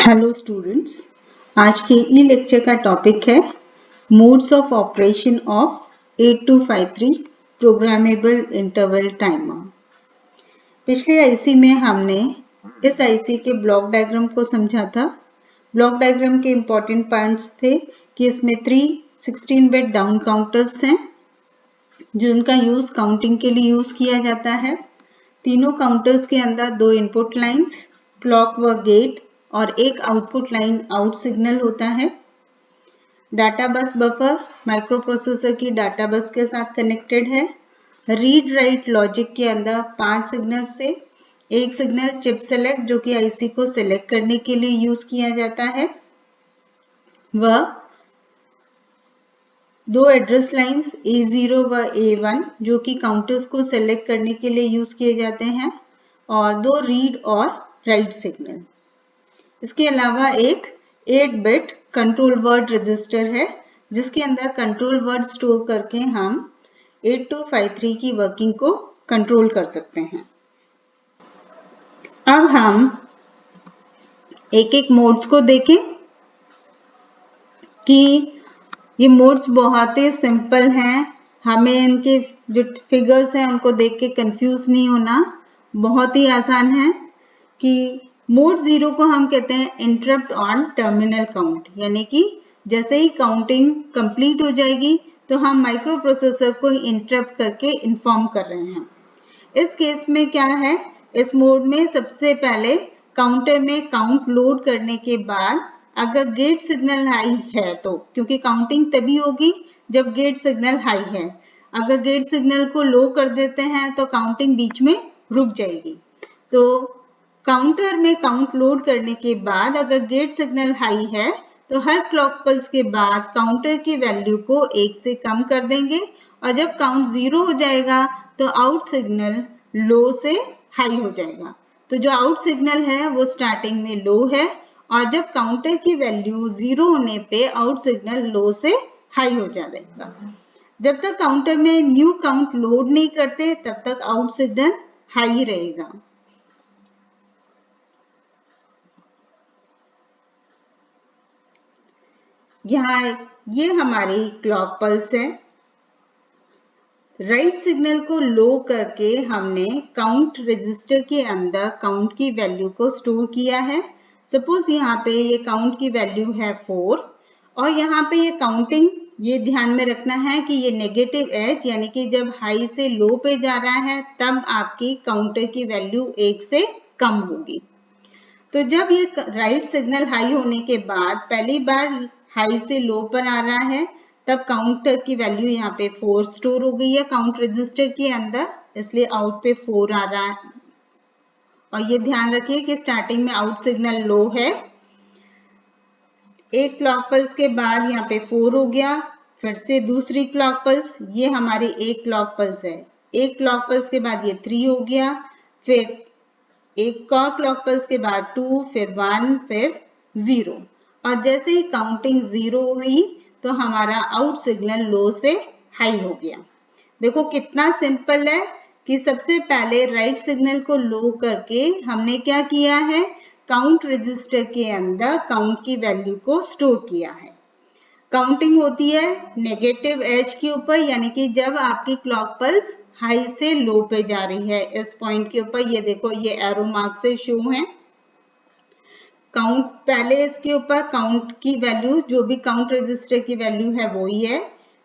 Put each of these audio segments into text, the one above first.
Hello students, आज के ई lecture का टॉपिक है modes of operation of 8253 programmable interval timer. पिछले आईसी में हमने इस आईसी के ब्लॉक डायग्राम को समझा था। ब्लॉक डायग्राम के इम्पोर्टेंट पॉइंट्स थे कि इसमें 3 16-बिट डाउन काउंटर्स हैं जिनका यूज काउंटिंग के लिए यूज किया जाता है। तीनों काउंटर्स के अंदर 2 इनपुट लाइंस क्लॉक व गेट और एक आउटपुट लाइन आउट सिग्नल होता है। डाटा बस बफर माइक्रो प्रोसेसर की डाटा बस के साथ कनेक्टेड है। रीड राइट लॉजिक के अंदर 5 सिग्नल से एक सिग्नल चिप सेलेक्ट जो कि आईसी को सिलेक्ट करने के लिए यूज किया जाता है, वह 2 एड्रेस लाइंस A0 व A1 जो कि काउंटर्स को सिलेक्ट करने के लिए यूज किए जाते हैं और 2 रीड और राइट सिग्नल। इसके अलावा एक 8-बिट कंट्रोल वर्ड रजिस्टर है जिसके अंदर कंट्रोल वर्ड स्टोर करके हम 8253 की वर्किंग को कंट्रोल कर सकते हैं। अब हम एक एक मोड्स को देखें कि ये मोड्स बहुत ही सिंपल हैं। हमें इनके जो फिगर्स हैं उनको देख के कंफ्यूज नहीं होना, बहुत ही आसान है। कि मोड 0 को हम कहते हैं इंटरप्ट ऑन टर्मिनल काउंट, यानी कि जैसे ही काउंटिंग कंप्लीट हो जाएगी तो हम माइक्रो प्रोसेसर को इंटरप्ट करके इन्फॉर्म कर रहे हैं। इस केस में क्या है, इस मोड में सबसे पहले काउंटर में काउंट लोड करने के बाद अगर गेट सिग्नल हाई है तो, क्योंकि काउंटिंग तभी होगी जब गेट सिग्नल हाई है, अगर गेट सिग्नल को लो कर देते हैं तो काउंटिंग बीच में रुक जाएगी। तो काउंटर में काउंट लोड करने के बाद अगर गेट सिग्नल हाई है तो हर क्लॉक पल्स के बाद काउंटर की वैल्यू को 1 से कम कर देंगे और जब काउंट 0 हो जाएगा तो आउट सिग्नल लो से हाई हो जाएगा। तो जो आउट सिग्नल है वो स्टार्टिंग में लो है और जब काउंटर की वैल्यू 0 होने पे आउट सिग्नल लो से हाई हो जाएगा। जब तक काउंटर में न्यू काउंट लोड नहीं करते तब तक आउट सिग्नल हाई रहेगा। यहाँ ये हमारी क्लॉक पल्स है। राइट सिग्नल को लो करके हमने काउंट रजिस्टर के अंदर काउंट की वैल्यू को स्टोर किया है। सपोज यहाँ पे ये काउंट की वैल्यू है 4 और यहाँ पे ये काउंटिंग, ये ध्यान में रखना है कि ये नेगेटिव एज यानी कि जब हाई से लो पे जा रहा है तब आपकी काउंटर की वैल्यू 1 से कम होगी। तो जब ये राइट सिग्नल हाई होने के बाद पहली बार हाई से लो पर आ रहा है तब काउंटर की वैल्यू यहाँ पे 4 स्टोर हो गई है काउंट रजिस्टर के अंदर, इसलिए आउट पे 4 आ रहा है। और ये ध्यान रखिए कि स्टार्टिंग में आउट सिग्नल लो है। एक क्लॉक पल्स के बाद यहाँ पे 4 हो गया, फिर से दूसरी क्लॉक पल्स, ये हमारी एक क्लॉक पल्स है। एक क्लॉक पल्स के बाद ये 3 हो गया, फिर एक और क्लॉक पल्स के बाद 2, फिर 1, फिर 0 और जैसे ही काउंटिंग 0 हुई तो हमारा आउट सिग्नल लो से हाई हो गया। देखो कितना सिंपल है कि सबसे पहले राइट सिग्नल को लो करके हमने क्या किया है, काउंट रजिस्टर के अंदर काउंट की वैल्यू को स्टोर किया है। काउंटिंग होती है नेगेटिव एज के ऊपर, यानी कि जब आपकी क्लॉक पल्स हाई से लो पे जा रही है। इस पॉइंट के ऊपर ये देखो, ये एरो मार्क से शो है। काउंट पहले इसके ऊपर काउंट की वैल्यू, जो भी काउंट रजिस्टर की वैल्यू है वो ही है।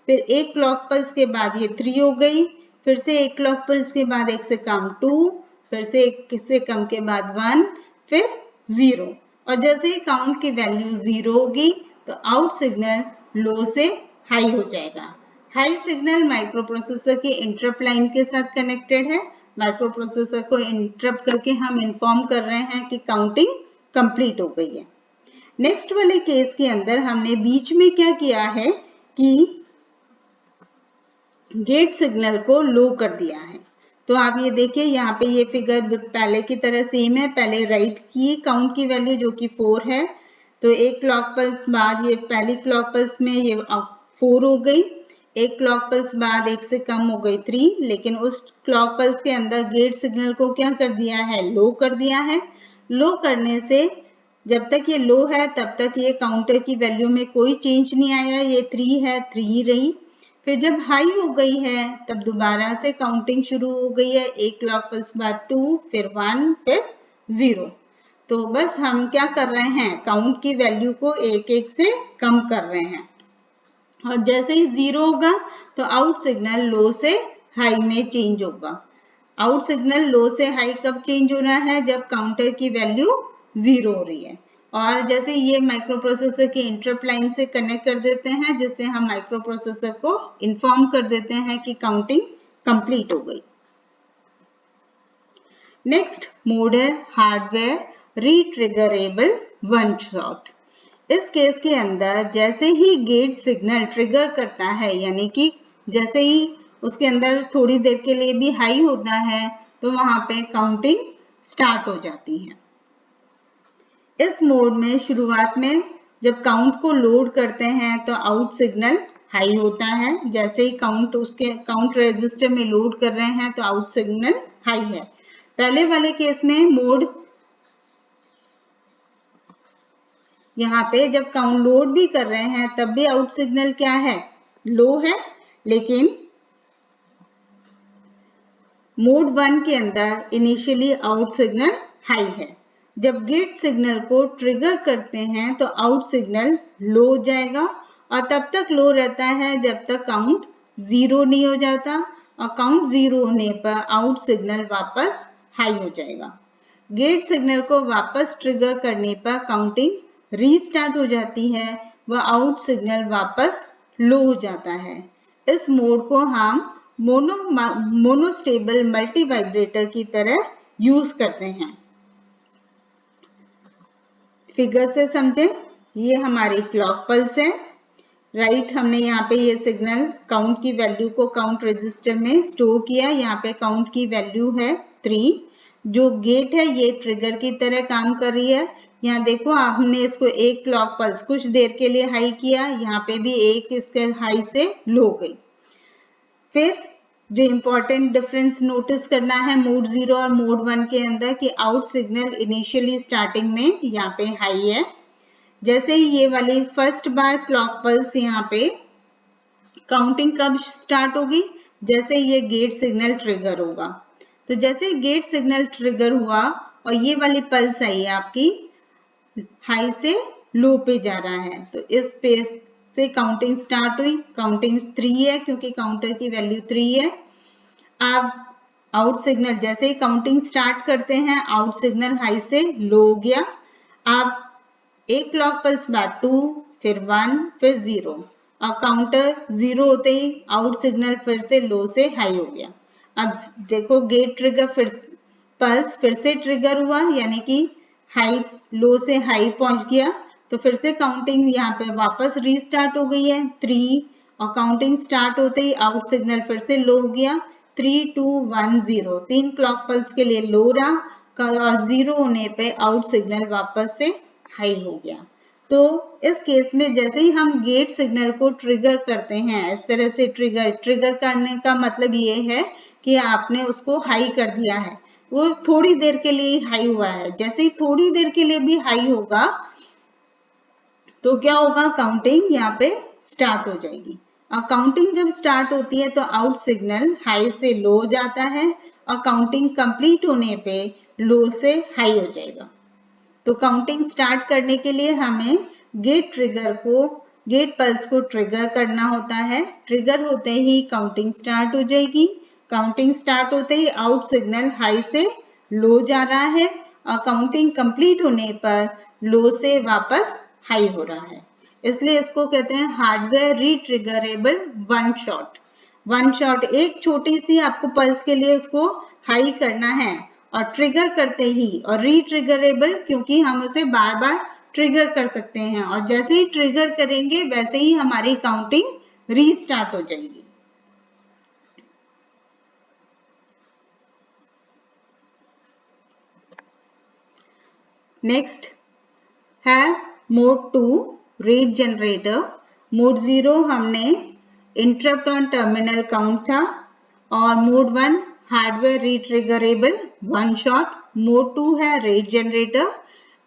फिर एक क्लॉक पल्स के बाद ये 3 हो गई, फिर से एक क्लॉक पल्स के बाद एक से कम 2, फिर से एक से कम के बाद 1, फिर 0 और जैसे ही काउंट की वैल्यू 0 होगी तो आउट सिग्नल लो से हाई हो जाएगा। हाई सिग्नल माइक्रो प्रोसेसर की इंटरप्ट लाइन के साथ कनेक्टेड है। माइक्रो प्रोसेसर को इंटरप्ट करके हम इन्फॉर्म कर रहे हैं कि काउंटिंग कंप्लीट हो गई है। नेक्स्ट वाले केस के अंदर हमने बीच में क्या किया है कि गेट सिग्नल को लो कर दिया है। तो आप ये देखिए यहाँ पे ये फिगर पहले की तरह सेम है। पहले राइट की काउंट की वैल्यू जो कि 4 है, तो एक क्लॉक पल्स बाद ये पहली क्लॉक पल्स में ये 4 हो गई, एक क्लॉक पल्स बाद एक से कम हो गई 3, लेकिन उस क्लॉक पल्स के अंदर गेट सिग्नल को क्या कर दिया है, लो कर दिया है। लो करने से जब तक ये लो है तब तक ये काउंटर की वैल्यू में कोई चेंज नहीं आया, ये 3 है, 3 रही। फिर जब हाई हो गई है तब दोबारा से काउंटिंग शुरू हो गई है, एक क्लॉक पल्स बाद 2, फिर 1, फिर 0। तो बस हम क्या कर रहे हैं, काउंट की वैल्यू को एक एक से कम कर रहे हैं। और जैसे ही 0 होगा तो आउट सिग्नल लो से हाई में चेंज होगा। आउट सिग्नल लो से हाई कब चेंज हो रहा है, जब काउंटर की वैल्यू 0 हो रही है। और जैसे ये माइक्रो प्रोसेसर के इंटरप्ट लाइन से कनेक्ट कर देते हैं, जिससे हम माइक्रो प्रोसेसर को इन्फॉर्म कर देते हैं कि काउंटिंग कंप्लीट हो गई। नेक्स्ट मोड है हार्डवेयर रीट्रिगरेबल वन शॉट। इस केस के अंदर जैसे ही गेट सिग्नल ट्रिगर करता है, यानी कि जैसे ही उसके अंदर थोड़ी देर के लिए भी हाई होता है तो वहां पे काउंटिंग स्टार्ट हो जाती है। इस मोड में शुरुआत में जब काउंट को लोड करते हैं तो आउट सिग्नल हाई होता है। जैसे ही काउंट रजिस्टर में लोड कर रहे हैं तो आउट सिग्नल हाई है। पहले वाले केस में मोड यहाँ पे जब काउंट लोड भी कर रहे हैं तब भी आउट सिग्नल क्या है, लो है। लेकिन मोड 1 के अंदर इनिशियली आउट सिग्नल हाई है। जब गेट सिग्नल को ट्रिगर करते हैं तो आउट सिग्नल लो हो जाएगा और तब तक लो रहता है जब तक काउंट 0 नहीं हो जाता, और काउंट 0 होने पर आउट सिग्नल वापस हाई हो जाएगा। गेट सिग्नल को वापस ट्रिगर करने पर काउंटिंग रीस्टार्ट हो जाती है, वह आउट सिग्नल वापस लो हो जाता है। इस मोड को हम मोनोस्टेबल मल्टी वाइब्रेटर की तरह यूज करते हैं। फिगर से समझें, ये हमारी क्लॉक पल्स है। राइट, हमने यहाँ पे ये सिग्नल काउंट की वैल्यू को काउंट रजिस्टर में स्टोर किया। यहाँ पे काउंट की वैल्यू है 3। जो गेट है ये ट्रिगर की तरह काम कर रही है। यहाँ देखो, हमने इसको एक क्लॉक पल्स कुछ देर के लिए हाई किया, यहाँ पे भी एक इसके हाई से लो गई। फिर जो इम्पोर्टेंट डिफरेंस नोटिस करना है मोड 0 और मोड 1 के अंदर कि आउट सिग्नल इनिशियली स्टार्टिंग में यहाँ पे हाई है। जैसे ही ये वाली फर्स्ट बार क्लॉक पल्स यहाँ पे काउंटिंग कब स्टार्ट होगी, जैसे ये गेट सिग्नल ट्रिगर होगा। तो जैसे गेट सिग्नल ट्रिगर हुआ और ये वाली पल्स आई है आपकी, हाई से लो पे जा रहा है, तो इस पेस से काउंटिंग स्टार्ट हुई। काउंटिंग 3 है क्योंकि काउंटर की वैल्यू 3 है। अब आउट सिग्नल जैसे ही काउंटिंग स्टार्ट करते हैं, आउट सिग्नल हाई से लो हो गया। अब एक क्लॉक पल्स बाद 2, फिर 1, फिर 0, और काउंटर 0 होते ही आउट सिग्नल फिर से लो से हाई हो गया। अब देखो, गेट ट्रिगर पल्स फिर से ट्रिगर हुआ, यानी कि हाई लो से हाई पहुंच गया। तो फिर से काउंटिंग यहाँ पे वापस रीस्टार्ट हो गई है 3, और काउंटिंग स्टार्ट होते ही आउट सिग्नल फिर से लो हो गया। 3, 2, 1, 0, 3 क्लॉक पल्स के लिए लो रहा और 0 होने पे आउट सिग्नल वापस से हाई हो गया। तो इस केस में जैसे ही हम गेट सिग्नल को ट्रिगर करते हैं, इस तरह से ट्रिगर करने का मतलब ये है कि आपने उसको हाई कर दिया है, वो थोड़ी देर के लिए हाई हुआ है। जैसे ही थोड़ी देर के लिए भी हाई होगा तो क्या होगा, काउंटिंग यहाँ पे स्टार्ट हो जाएगी। और काउंटिंग जब स्टार्ट होती है तो आउट सिग्नल हाई से लो हो जाता है और काउंटिंग कंप्लीट होने पे लो से हाई हो जाएगा। तो काउंटिंग स्टार्ट करने के लिए हमें गेट पल्स को ट्रिगर करना होता है। ट्रिगर होते ही काउंटिंग स्टार्ट हो जाएगी। काउंटिंग स्टार्ट होते ही आउट सिग्नल हाई से लो जा रहा है और काउंटिंग कंप्लीट होने पर लो से वापस हाई हो रहा है। इसलिए इसको कहते हैं hardware retriggerable one shot. One shot, एक छोटी सी आपको पल्स के लिए उसको हाई करना है और ट्रिगर करते ही, और रीट्रिगरेबल क्योंकि हम उसे बार बार ट्रिगर कर सकते हैं, और जैसे ही ट्रिगर करेंगे वैसे ही हमारी काउंटिंग रीस्टार्ट हो जाएगी। नेक्स्ट है मोड 2 रेट जनरेटर। मोड 0 हमने इंटरप्ट ऑन टर्मिनल काउंट था, और mode 1 hardware retriggerable one shot. Mode 2 है रेट जनरेटर।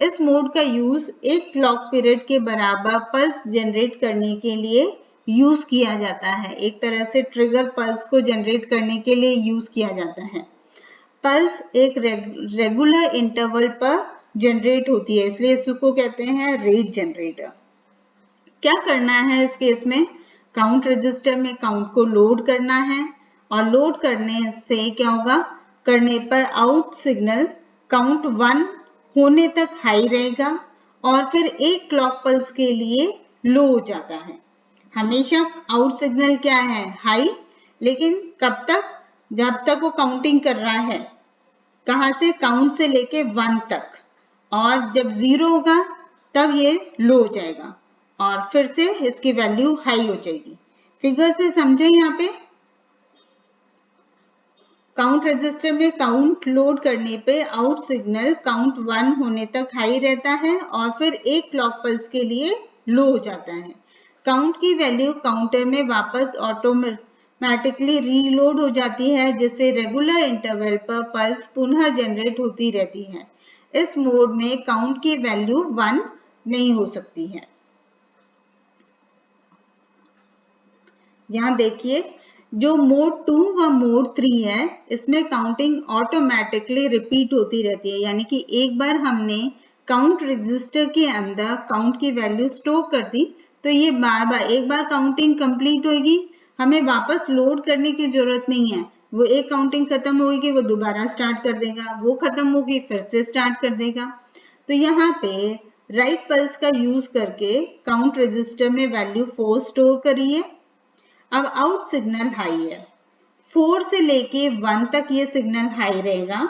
इस मोड का यूज एक क्लॉक पीरियड के बराबर पल्स जनरेट करने के लिए यूज किया जाता है। एक तरह से ट्रिगर पल्स को जनरेट करने के लिए यूज किया जाता है। पल्स एक रेगुलर इंटरवल पर जनरेट होती है, इसलिए इसको कहते हैं रेट जनरेटर। क्या करना है इस केस में, काउंट रजिस्टर में काउंट को लोड करना है और लोड करने से क्या होगा, करने पर आउट सिग्नल काउंट 1 होने तक हाई रहेगा और फिर एक क्लॉक पल्स के लिए लो हो जाता है। हमेशा आउट सिग्नल क्या है, हाई, लेकिन कब तक, जब तक वो काउंटिंग कर रहा है, कहां से, काउंट से लेके 1 तक, और जब 0 होगा तब ये लो हो जाएगा और फिर से इसकी वैल्यू हाई हो जाएगी। फिगर से समझे, यहाँ पे काउंट रजिस्टर में काउंट लोड करने पे आउट सिग्नल काउंट 1 होने तक हाई रहता है और फिर एक क्लॉक पल्स के लिए लो हो जाता है। काउंट की वैल्यू काउंटर में वापस ऑटोमेटिकली रीलोड हो जाती है, जिससे रेगुलर इंटरवल पर पल्स पुनः जनरेट होती रहती है। इस मोड में काउंट की वैल्यू 1 नहीं हो सकती है। यहाँ देखिए, जो मोड 2 व मोड 3 है, इसमें काउंटिंग ऑटोमेटिकली रिपीट होती रहती है, यानी कि एक बार हमने काउंट रजिस्टर के अंदर काउंट की वैल्यू स्टोर कर दी तो ये बार बार, एक बार काउंटिंग कंप्लीट होगी, हमें वापस लोड करने की जरूरत नहीं है। वो एक काउंटिंग खत्म होगी, वो दोबारा स्टार्ट कर देगा, वो खत्म होगी, फिर से स्टार्ट कर देगा। तो यहाँ पे राइट पल्स का यूज करके काउंट रजिस्टर में वैल्यू 4 स्टोर करिए। अब आउट सिग्नल हाई है, 4 से लेके 1 तक ये सिग्नल हाई रहेगा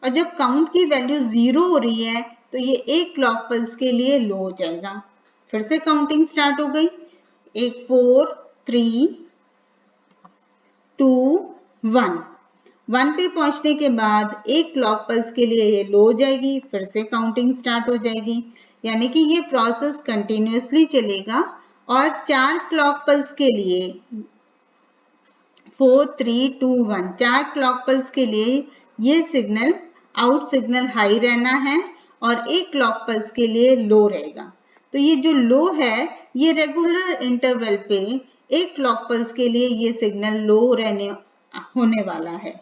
और जब काउंट की वैल्यू 0 हो रही है तो ये एक क्लॉक पल्स के लिए लो हो जाएगा। फिर से काउंटिंग स्टार्ट हो गई, 4 3 2 1। 1 पे पहुंचने के बाद एक क्लॉक पल्स के लिए ये लो हो जाएगी, फिर से काउंटिंग स्टार्ट हो जाएगी, यानी कि ये प्रोसेस कंटिन्यूअसली चलेगा और 4 क्लॉक पल्स के लिए 4 3 2 1 4 क्लॉक पल्स के लिए ये सिग्नल आउट सिग्नल हाई रहना है और एक क्लॉक पल्स के लिए लो रहेगा। तो ये जो लो है, ये रेगुलर इंटरवल पे एक क्लॉक पल्स के लिए ये सिग्नल लो होने वाला है।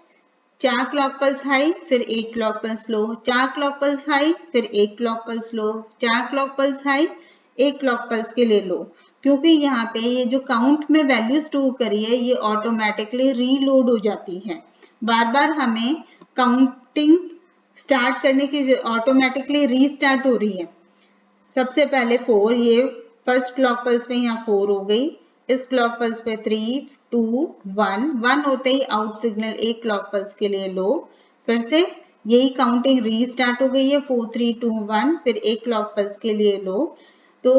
4 क्लॉक पल्स हाई, फिर एक क्लॉक पल्स लो, 4 क्लॉक पल्स हाई, फिर एक क्लॉक पल्स लो, 4 क्लॉक पल्स हाई, एक क्लॉक पल्स के लिए लो, क्योंकि यहाँ पे ये जो काउंट में वैल्यू स्टोर करी है ये ऑटोमेटिकली रीलोड हो जाती है। बार बार हमें काउंटिंग स्टार्ट करने की ऑटोमेटिकली रीस्टार्ट हो रही है। सबसे पहले 4, ये फर्स्ट क्लॉक पल्स पे यहाँ 4 हो गई, इस क्लॉक पल्स पे 3 2 1 1 होते ही आउट सिग्नल एक क्लॉक पल्स के लिए लो, फिर से यही काउंटिंग रीस्टार्ट हो गई है, 4 3 2 1, फिर एक क्लॉक पल्स के लिए लो। तो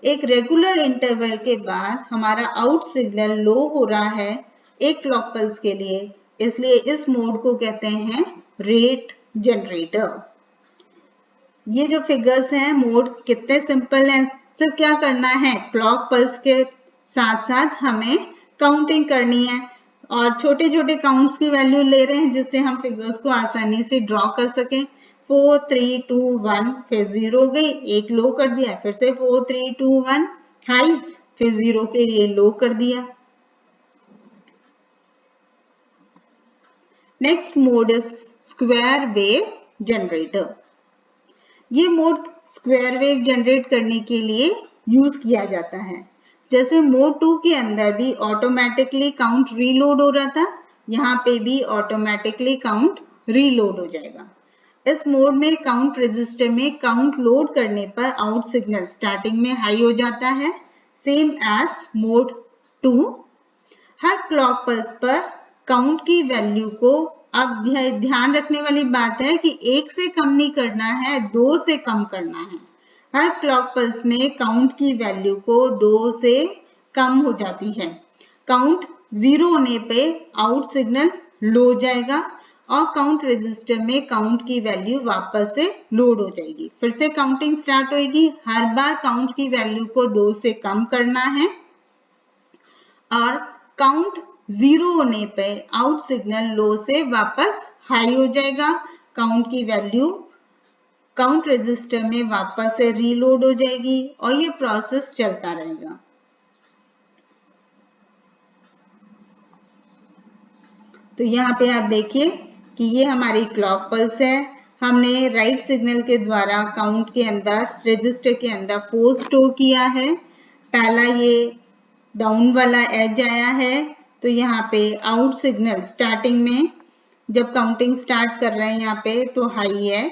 एक रेगुलर इंटरवल के बाद हमारा आउट सिग्नल लो हो रहा है एक क्लॉक पल्स के लिए, इसलिए इस मोड को कहते हैं रेट जनरेटर। ये जो फिगर्स हैं, मोड कितने सिंपल हैं, सिर्फ क्या करना है, क्लॉक पल्स के साथ साथ हमें काउंटिंग करनी है और छोटे छोटे काउंट्स की वैल्यू ले रहे हैं जिससे हम फिगर्स को आसानी से ड्रॉ कर सकें। 4 3 2 1, फिर 0 हो गई, एक लो कर दिया, फिर से 4 3 2 1 हाई, फिर 0 के लिए लो कर दिया। Next mode is square wave generator. ये मोड स्क्वायर वेव जनरेट करने के लिए यूज किया जाता है। जैसे मोड 2 के अंदर भी ऑटोमेटिकली काउंट रीलोड हो रहा था, यहाँ पे भी ऑटोमेटिकली काउंट रीलोड हो जाएगा। इस मोड में काउंट रजिस्टर में काउंट लोड करने पर आउट सिग्नल स्टार्टिंग में हाई हो जाता है, सेम एज मोड 2। हर क्लॉक पल्स पर काउंट की वैल्यू को, अब ध्यान रखने वाली बात है कि 1 से कम नहीं करना है, 2 से कम करना है। हर क्लॉक पल्स में काउंट की वैल्यू को 2 से कम हो जाती है। काउंट 0 होने पे आउट सिग्नल लो जाएगा और काउंट रजिस्टर में काउंट की वैल्यू वापस से लोड हो जाएगी, फिर से काउंटिंग स्टार्ट होगी। हर बार काउंट की वैल्यू को 2 से कम करना है और काउंट 0 होने पे आउट सिग्नल लो से वापस हाई हो जाएगा, काउंट की वैल्यू काउंट रजिस्टर में वापस से रीलोड हो जाएगी और ये प्रोसेस चलता रहेगा। तो यहाँ पे आप देखिए कि ये हमारी क्लॉक पल्स है। हमने राइट सिग्नल के द्वारा काउंट के अंदर, रजिस्टर के अंदर 4 स्टोर किया है। पहला ये डाउन वाला एज आया है, तो यहाँ पे आउट सिग्नल स्टार्टिंग में जब काउंटिंग स्टार्ट कर रहे हैं यहाँ पे तो हाई है।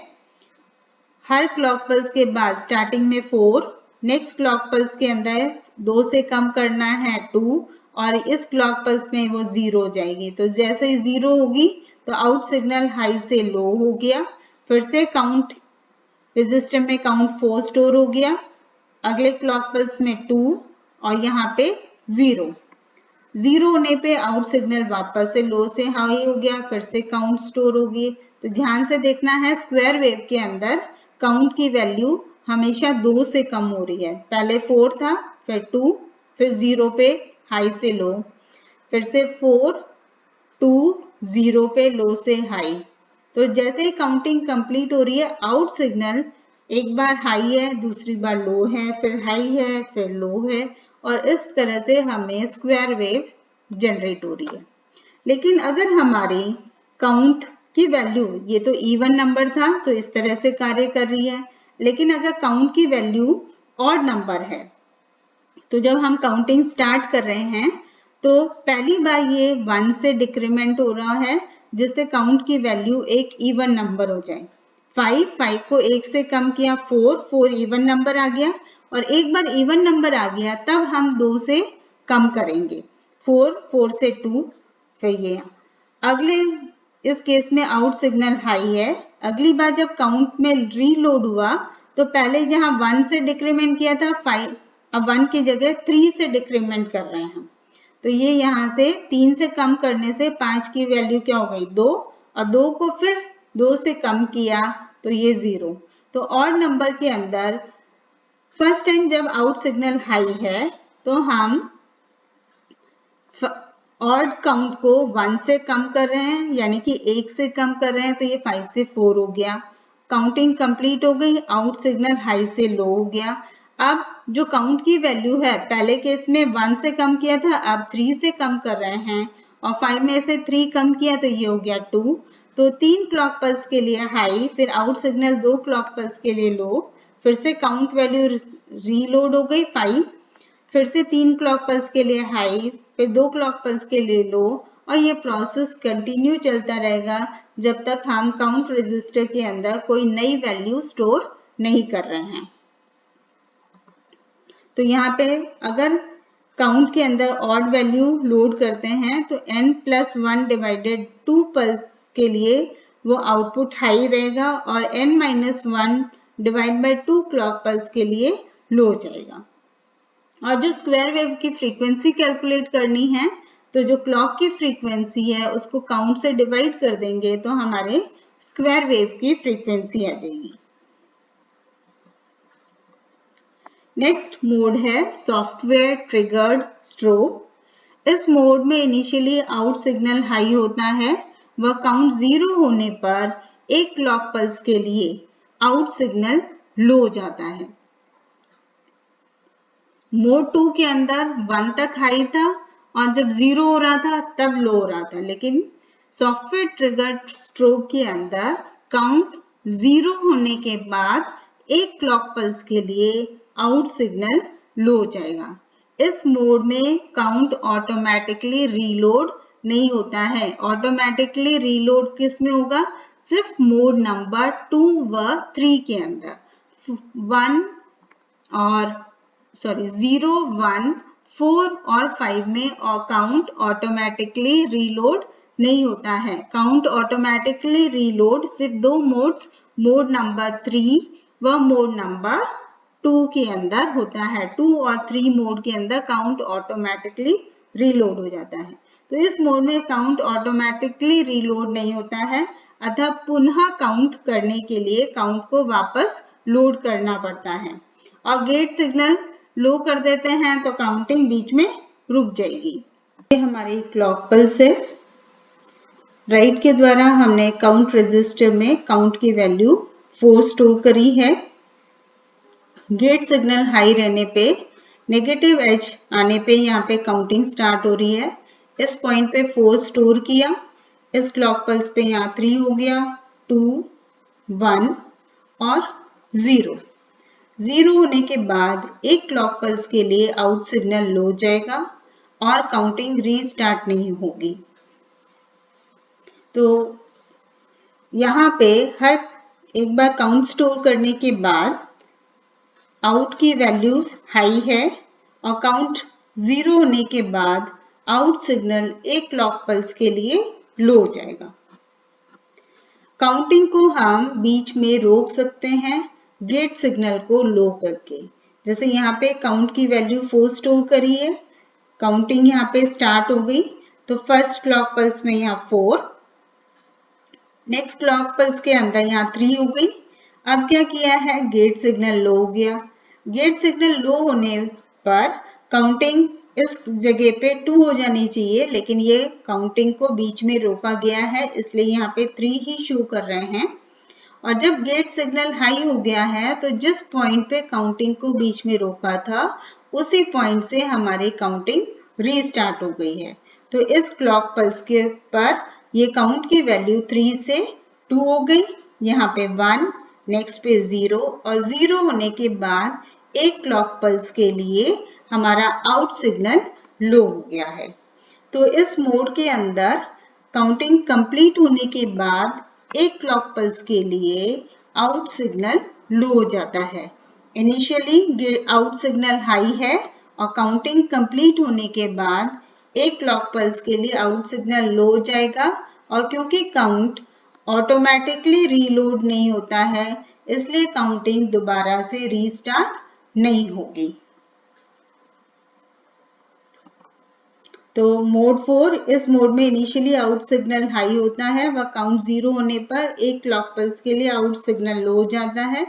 हर क्लॉक पल्स के बाद स्टार्टिंग में 4, नेक्स्ट क्लॉक पल्स के अंदर 2 से कम करना है 2 और इस क्लॉक पल्स में वो 0 हो जाएगी। तो जैसे ही 0 होगी तो आउट सिग्नल हाई से लो हो गया। फिर से काउंट रजिस्टर में काउंट 4 स्टोर हो गया। अगले क्लॉक पल्स में 2 और यहाँ पे 0 होने पे आउट सिग्नल वापस से लो से हाई हो गया। फिर से काउंट स्टोर होगी। तो ध्यान से देखना है, स्क्वायर वेव के अंदर काउंट की वैल्यू हमेशा 2 से कम हो रही है। पहले 4 था, फिर 2, फिर 0 पे हाई से लो, फिर से 4, 2, 0 पे लो से हाई। तो जैसे ही काउंटिंग कंप्लीट हो रही है, आउट सिग्नल एक बार हाई है, दूसरी बार लो है, फिर हाई है, फिर लो है और इस तरह से हमें स्क्वायर वेव जनरेट हो रही है। लेकिन अगर हमारी काउंट की वैल्यू, ये तो इवन नंबर था तो इस तरह से कार्य कर रही है, लेकिन अगर काउंट की वैल्यू ऑड नंबर है तो जब हम काउंटिंग स्टार्ट कर रहे हैं तो पहली बार ये 1 से डिक्रीमेंट हो रहा है जिससे काउंट की वैल्यू एक इवन नंबर हो जाए। 5 को 1 से कम किया, 4 इवन नंबर आ गया और एक बार इवन नंबर आ गया तब हम 2 से कम करेंगे, 4 से 2, फिर ये अगले इस केस में आउट सिग्नल हाई है। अगली बार जब काउंट में रीलोड हुआ तो पहले जहां 1 से डिक्रीमेंट किया था 5, अब 1 की जगह 3 से डिक्रीमेंट कर रहे हैं हम। तो ये यहाँ से 3 से कम करने से 5 की वैल्यू क्या हो गई, 2 और 2 को फिर 2 से कम किया तो ये 0। तो ऑड नंबर के अंदर फर्स्ट टाइम जब आउट सिग्नल हाई है तो हम ऑड काउंट को 1 से कम कर रहे हैं, यानी कि 1 से कम कर रहे हैं, तो ये 5 से 4 हो गया। काउंटिंग कंप्लीट हो गई, आउट सिग्नल हाई से लो हो गया। अब जो काउंट की वैल्यू है, पहले केस में 1 से कम किया था, अब 3 से कम कर रहे हैं और 5 में से 3 कम किया तो ये हो गया 2। तो 3 क्लॉक पल्स के लिए हाई, फिर आउट सिग्नल 2 क्लॉक पल्स के लिए लो, फिर से काउंट वैल्यू रीलोड हो गई 5, फिर से 3 क्लॉक पल्स के लिए हाई, फिर 2 क्लॉक पल्स के लिए लो और ये प्रोसेस कंटिन्यू चलता रहेगा जब तक हम काउंट रजिस्टर के अंदर कोई नई वैल्यू स्टोर नहीं कर रहे हैं। तो यहाँ पे अगर काउंट के अंदर ऑड वैल्यू लोड करते हैं तो n+1 डिवाइडेड 2 पल्स के लिए वो आउटपुट हाई रहेगा और n-1 divide by 2 clock pulse के लिए लो हो जाएगा। और जो स्क्वायर वेव की फ्रीक्वेंसी कैलकुलेट करनी है तो जो क्लॉक की फ्रीक्वेंसी है उसको काउंट से डिवाइड कर देंगे तो हमारे स्क्वायर वेव की फ्रीक्वेंसी आ जाएगी। नेक्स्ट मोड है सॉफ्टवेयर ट्रिगर्ड स्ट्रोब। इस मोड में इनिशियली आउट सिग्नल हाई होता है, वह काउंट 0 होने पर एक क्लॉक पल्स के लिए आउट सिग्नल लो हो जाता है। मोड 2 के अंदर 1 तक हाई था और जब 0 हो रहा था तब लो हो रहा था, लेकिन सॉफ्टवेयर ट्रिगर्ड स्ट्रोब के अंदर काउंट 0 होने के बाद एक क्लॉक पल्स के लिए आउट सिग्नल लो हो जाएगा। इस मोड में काउंट ऑटोमेटिकली रीलोड नहीं होता है। ऑटोमेटिकली रीलोड किस में होगा, सिर्फ मोड नंबर 2 व 3 के अंदर। 0, 1, 4 और 5 में काउंट ऑटोमेटिकली रीलोड नहीं होता है। काउंट ऑटोमेटिकली रीलोड सिर्फ 2 मोड्स, मोड नंबर 3 व मोड नंबर 2 के अंदर होता है। 2 और 3 मोड के अंदर काउंट ऑटोमेटिकली रीलोड हो जाता है। तो इस मोड में काउंट ऑटोमेटिकली रीलोड नहीं होता है, अतः पुनः काउंट करने के लिए काउंट को वापस लोड करना पड़ता है और गेट सिग्नल लो कर देते हैं तो काउंटिंग बीच में रुक जाएगी। ये हमारी क्लॉक पल्स है। राइट के द्वारा हमने काउंट रजिस्टर में काउंट की वैल्यू 4 स्टोर करी है। गेट सिग्नल हाई रहने पे नेगेटिव एज आने पे यहाँ पे काउंटिंग स्टार्ट हो रही है। इस पॉइंट पे 4 स्टोर किया, इस क्लॉक पल्स पे यहाँ 3 हो गया, 2, 1 और 0। 0 होने के बाद एक क्लॉक पल्स के लिए आउट सिग्नल लो जाएगा और काउंटिंग रीस्टार्ट नहीं होगी। तो यहाँ पे हर एक बार काउंट स्टोर करने के बाद आउट की वैल्यूज हाई है और काउंट 0 होने के बाद आउट सिग्नल एक क्लॉक पल्स के लिए लो हो जाएगा। काउंटिंग को हम बीच में रोक सकते हैं गेट सिग्नल को लो करके। जैसे यहाँ पे काउंट की वैल्यू 4 स्टोर करी है, काउंटिंग यहाँ पे स्टार्ट हो गई, तो फर्स्ट क्लॉक पल्स में यहाँ 4, नेक्स्ट क्लॉक पल्स के अंदर यहाँ 3 हो गई। अब क्या किया है, गेट सिग्नल लो हो गया। गेट सिग्नल लो होने पर काउंटिंग इस जगह पे 2 हो जानी चाहिए, लेकिन ये काउंटिंग को बीच में रोका गया है, इसलिए यहाँ पे 3 ही शो कर रहे हैं। और जब गेट सिग्नल हाई हो गया है तो जिस पॉइंट पे काउंटिंग को बीच में रोका था उसी पॉइंट से हमारी काउंटिंग रीस्टार्ट हो गई है। तो इस क्लॉक पल्स के पर ये काउंट की वैल्यू 3 से 2 हो गई, यहाँ पे 1, नेक्स्ट पे 0 और 0 होने के बाद एक क्लॉक पल्स के लिए हमारा आउट सिग्नल लो हो गया है। तो इस मोड के अंदर काउंटिंग कंप्लीट होने के बाद एक क्लॉक पल्स के लिए आउट सिग्नल लो हो जाता है। इनिशियली आउट सिग्नल हाई है और काउंटिंग कंप्लीट होने के बाद एक क्लॉक पल्स के लिए आउट सिग्नल लो हो जाएगा, और क्योंकि काउंट ऑटोमेटिकली रीलोड नहीं होता है इसलिए काउंटिंग दोबारा से रीस्टार्ट नहीं होगी। तो मोड 4, इस मोड में इनिशियली आउट सिग्नल हाई होता है व काउंट 0 होने पर एक क्लॉक पल्स के लिए आउट सिग्नल लो हो जाता है।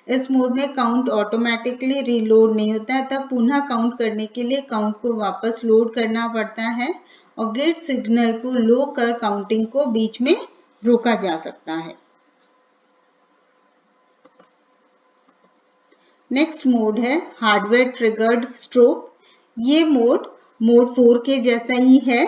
इस मोड में काउंट ऑटोमेटिकली रीलोड नहीं होता है, तब पुनः काउंट करने के लिए काउंट को वापस लोड करना पड़ता है और गेट सिग्नल को लो कर काउंटिंग को बीच में रोका जा सकता है। नेक्स्ट मोड है हार्डवेयर ट्रिगर्ड स्ट्रोब। ये मोड 4 के जैसा ही है।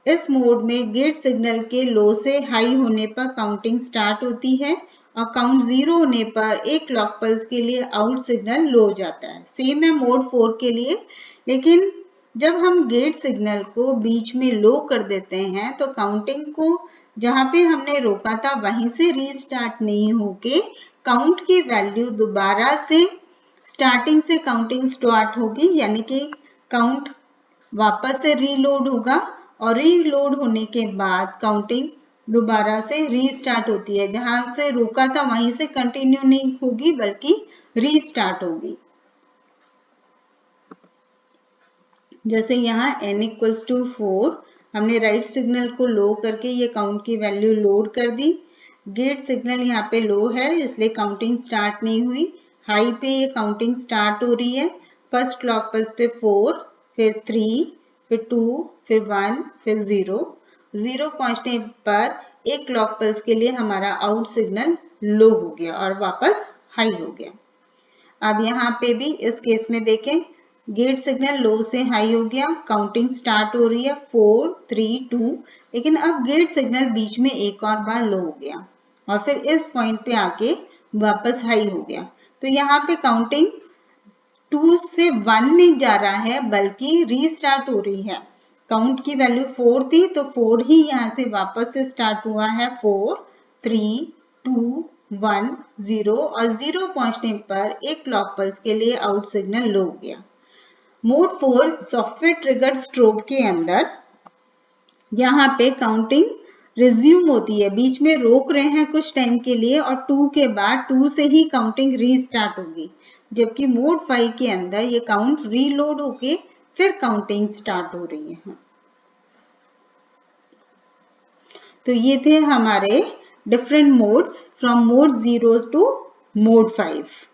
इस मोड में गेट सिग्नल के लो से हाई होने पर काउंटिंग स्टार्ट होती है और काउंट 0 होने पर एक क्लॉक पल्स के लिए आउट सिग्नल लो हो जाता है। सेम है मोड 4 के लिए, लेकिन जब हम गेट सिग्नल को बीच में लो कर देते हैं तो काउंटिंग को जहां पे हमने रोका था वहीं से रीस्टार्ट नहीं होके काउंट की वैल्यू दोबारा से स्टार्टिंग से काउंटिंग स्टार्ट होगी, यानी कि काउंट वापस से रीलोड होगा और रीलोड होने के बाद काउंटिंग दोबारा से रीस्टार्ट होती है। जहां से रोका था वहीं से कंटिन्यू नहीं होगी बल्कि रीस्टार्ट होगी। जैसे यहाँ n = 4, हमने राइट सिग्नल को लो करके ये काउंट की वैल्यू लोड कर दी। गेट सिग्नल यहाँ पे लो है इसलिए काउंटिंग स्टार्ट नहीं हुई। हाई पे ये काउंटिंग स्टार्ट हो रही है। फर्स्ट क्लॉक पल्स पे 4, फिर 3, फिर 2, फिर 1, फिर 0। 0 पहुंचने पर एक क्लॉक पल्स के लिए हमारा आउट सिग्नल लो हो गया और वापस हाई हो गया। अब यहाँ पे भी इस केस में देखें, गेट सिग्नल लो से हाई हो गया, काउंटिंग स्टार्ट हो रही है 4, 3, 2, लेकिन अब गेट सिग्नल बीच में एक और बार लो हो गया और फिर इस पॉइंट पे आके वापस हाई हो गया। तो यहाँ पे काउंटिंग 2 से 1 में जा रहा है बल्कि रीस्टार्ट हो रही है। काउंट की वैल्यू 4 थी तो 4 ही यहाँ से वापस से स्टार्ट हुआ है। 4, 3, 2, 1, 0 और 0 पहुंचने पर एक क्लॉक पल्स के लिए आउट सिग्नल लो हो गया। मोड 4 सॉफ्टवेयर ट्रिगर्ड स्ट्रोब के अंदर यहाँ पे काउंटिंग रिज्यूम होती है, बीच में रोक रहे हैं कुछ टाइम के लिए और 2 के बाद 2 से ही काउंटिंग रीस्टार्ट होगी। जबकि मोड 5 के अंदर ये काउंट रीलोड होके फिर काउंटिंग स्टार्ट हो रही है। तो ये थे हमारे different modes from mode 0 to mode 5।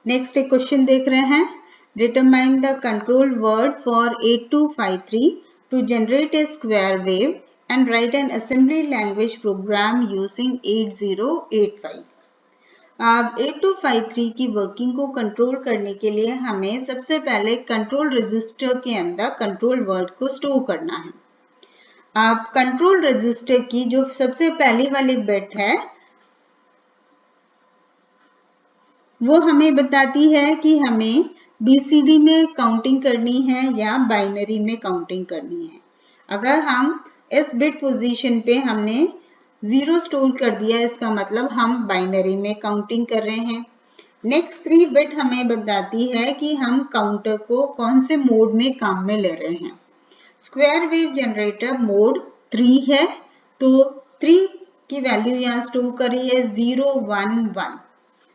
Next एक क्वेश्चन देख रहे हैं, determine the control word for 8253 to generate a square wave and write an assembly language program using 8085. अब 8253 की वर्किंग को कंट्रोल करने के लिए हमें सबसे पहले कंट्रोल रजिस्टर के अंदर कंट्रोल वर्ड को स्टोर करना है। अब कंट्रोल रजिस्टर की जो सबसे पहली वाली बिट है वो हमें बताती है कि हमें बीसीडी में काउंटिंग करनी है या बाइनरी में काउंटिंग करनी है। अगर हम इस बिट पोजीशन पे हमने 0 स्टोर कर दिया, इसका मतलब हम बाइनरी में काउंटिंग कर रहे हैं। नेक्स्ट 3 बिट हमें बताती है कि हम काउंटर को कौन से मोड में काम में ले रहे हैं। स्क्वायर वेव जनरेटर मोड 3 है, तो 3 की वैल्यू यहाँ स्टोर करी है 0 1 1।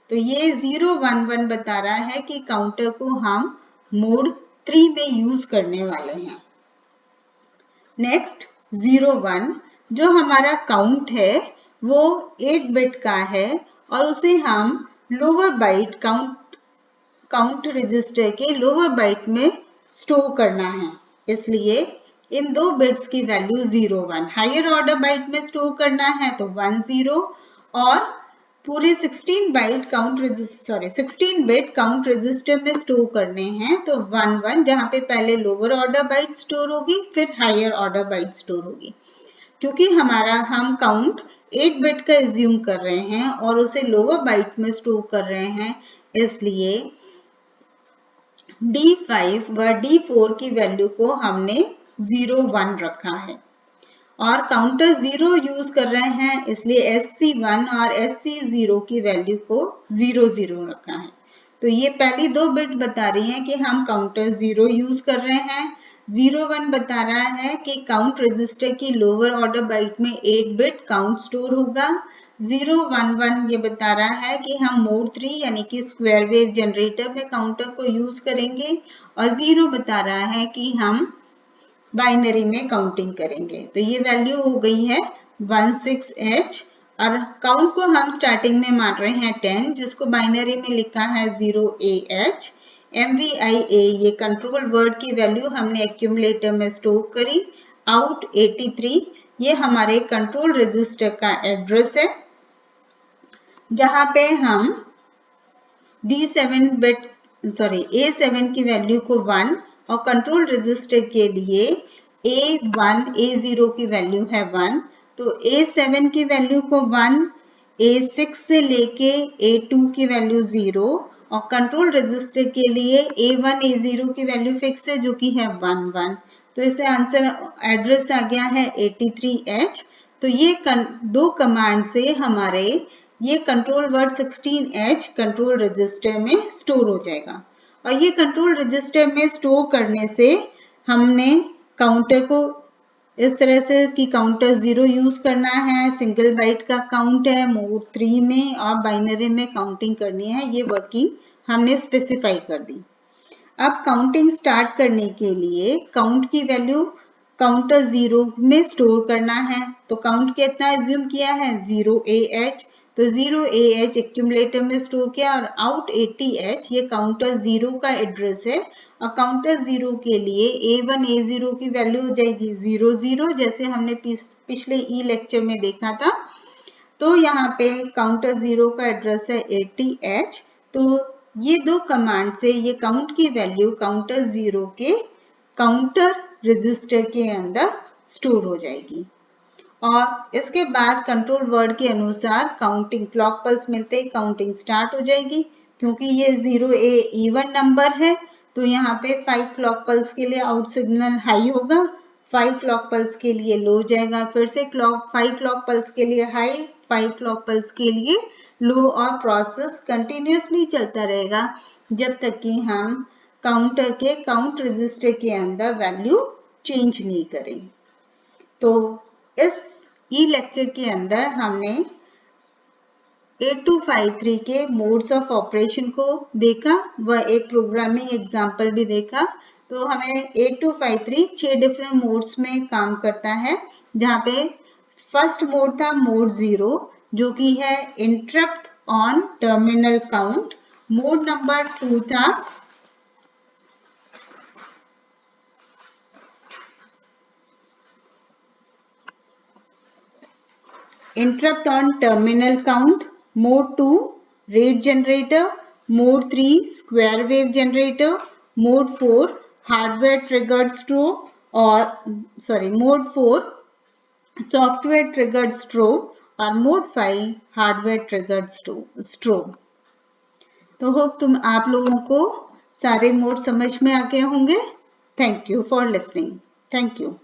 तो ये 0 1 1 बता रहा है कि काउंटर को हम मोड 3 में यूज करने वाले हैं। नेक्स्ट 0 1 जो हमारा काउंट है वो 8 बिट का है और उसे हम लोअर बाइट काउंट रजिस्टर के लोअर बाइट में स्टोर करना है। इसलिए इन 2 बिट्स की वैल्यू 0 1, हायर ऑर्डर बाइट में स्टोर करना है तो 1 0 और पूरे 16 बिट काउंट रजिस्टर में स्टोर करने हैं तो 1 1, जहां पे पहले लोअर ऑर्डर बाइट स्टोर होगी फिर हायर ऑर्डर बाइट स्टोर होगी। क्योंकि हम काउंट 8 बिट का एज्यूम कर रहे हैं और उसे लोअर बाइट में स्टोर कर रहे हैं, इसलिए D5 व D4 की वैल्यू को हमने 0 1 रखा है और काउंटर 0 यूज कर रहे हैं, इसलिए SC1 और SC0 की वैल्यू को 0 0 रखा है। तो ये पहली 2 बिट बता रही हैं कि हम काउंटर 0 यूज कर रहे हैं। 0 1 बता रहा है कि काउंट रजिस्टर की लोअर ऑर्डर बाइट में 8 बिट काउंट स्टोर होगा। 0 1 1 ये बता रहा है कि हम मोड 3 यानी कि स्क्वायर वेव जनरेटर में काउंटर को यूज करेंगे और 0 बता रहा है कि हम बाइनरी में काउंटिंग करेंगे। तो ये वैल्यू हो गई है 16H और काउंट को हम स्टार्टिंग में मान रहे हैं 10, जिसको बाइनरी में लिखा है 0AH। MVIA ये कंट्रोल वर्ड की वैल्यू हमने एक्यूमुलेटर में स्टोर करी। आउट 83 ये हमारे कंट्रोल रजिस्टर का एड्रेस है, जहां पे हम A7 की वैल्यू को 1 और कंट्रोल रजिस्टर के लिए A1 A0 की वैल्यू है 1, तो A7 की वैल्यू को 1, A6 से लेके A2 की वैल्यू 0 और कंट्रोल रजिस्टर के लिए A1 A0 की वैल्यू फिक्स है जो कि है 1 1। तो इसे आंसर एड्रेस आ गया है 83H। तो ये 2 कमांड से हमारे ये control word 16H control register में स्टोर हो जाएगा और ये कंट्रोल रजिस्टर में स्टोर करने से हमने काउंटर को इस तरह से कि काउंटर 0 यूज करना है, सिंगल बाइट का काउंट है, मोड 3 में और बाइनरी में काउंटिंग करनी है, ये वर्किंग हमने स्पेसिफाई कर दी। अब काउंटिंग स्टार्ट करने के लिए काउंट की वैल्यू काउंटर 0 में स्टोर करना है, तो काउंट कितना एज्यूम किया है 0AH, तो 0AH एक्यूमुलेटर में स्टोर किया और आउट 80H ये काउंटर 0 का एड्रेस है और काउंटर 0 के लिए A1 A0 की वैल्यू हो जाएगी 0 0, जैसे हमने पिछले ई लेक्चर में देखा था। तो यहाँ पे काउंटर 0 का एड्रेस है 80H। तो ये 2 कमांड से ये काउंट की वैल्यू काउंटर 0 के काउंटर रजिस्टर के अंदर स्टोर हो जाएगी और इसके बाद कंट्रोल वर्ड के अनुसार काउंटिंग क्लॉक पल्स मिलते ही काउंटिंग स्टार्ट हो जाएगी। क्योंकि ये 0A इवन नंबर है तो यहाँ पे 5 क्लॉक पल्स के लिए आउट सिग्नल हाई होगा, 5 क्लॉक पल्स के लिए लो जाएगा, फिर से 5 क्लॉक पल्स के लिए हाई, 5 क्लॉक पल्स के लिए लो और प्रोसेस कंटिन्यूसली चलता रहेगा जब तक कि हम काउंटर के काउंट रजिस्टर के अंदर वैल्यू चेंज नहीं करें। तो इस ई लेक्चर के अंदर हमने 8253 के मोड्स ऑफ ऑपरेशन को देखा व एक प्रोग्रामिंग एग्जांपल भी देखा। तो हमें 8253 6 डिफरेंट मोड्स में काम करता है, जहां पे फर्स्ट मोड था मोड 0 जो कि है interrupt on terminal count. Mode number 2 था interrupt on terminal count, mode 2 rate generator, mode 3 square wave generator, mode 4 hardware triggered strobe mode 4 software triggered strobe और mode 5 hardware triggered strobe. तो hope आप लोगों को सारे मोड समझ में आ गए होंगे. Thank you for listening. Thank you.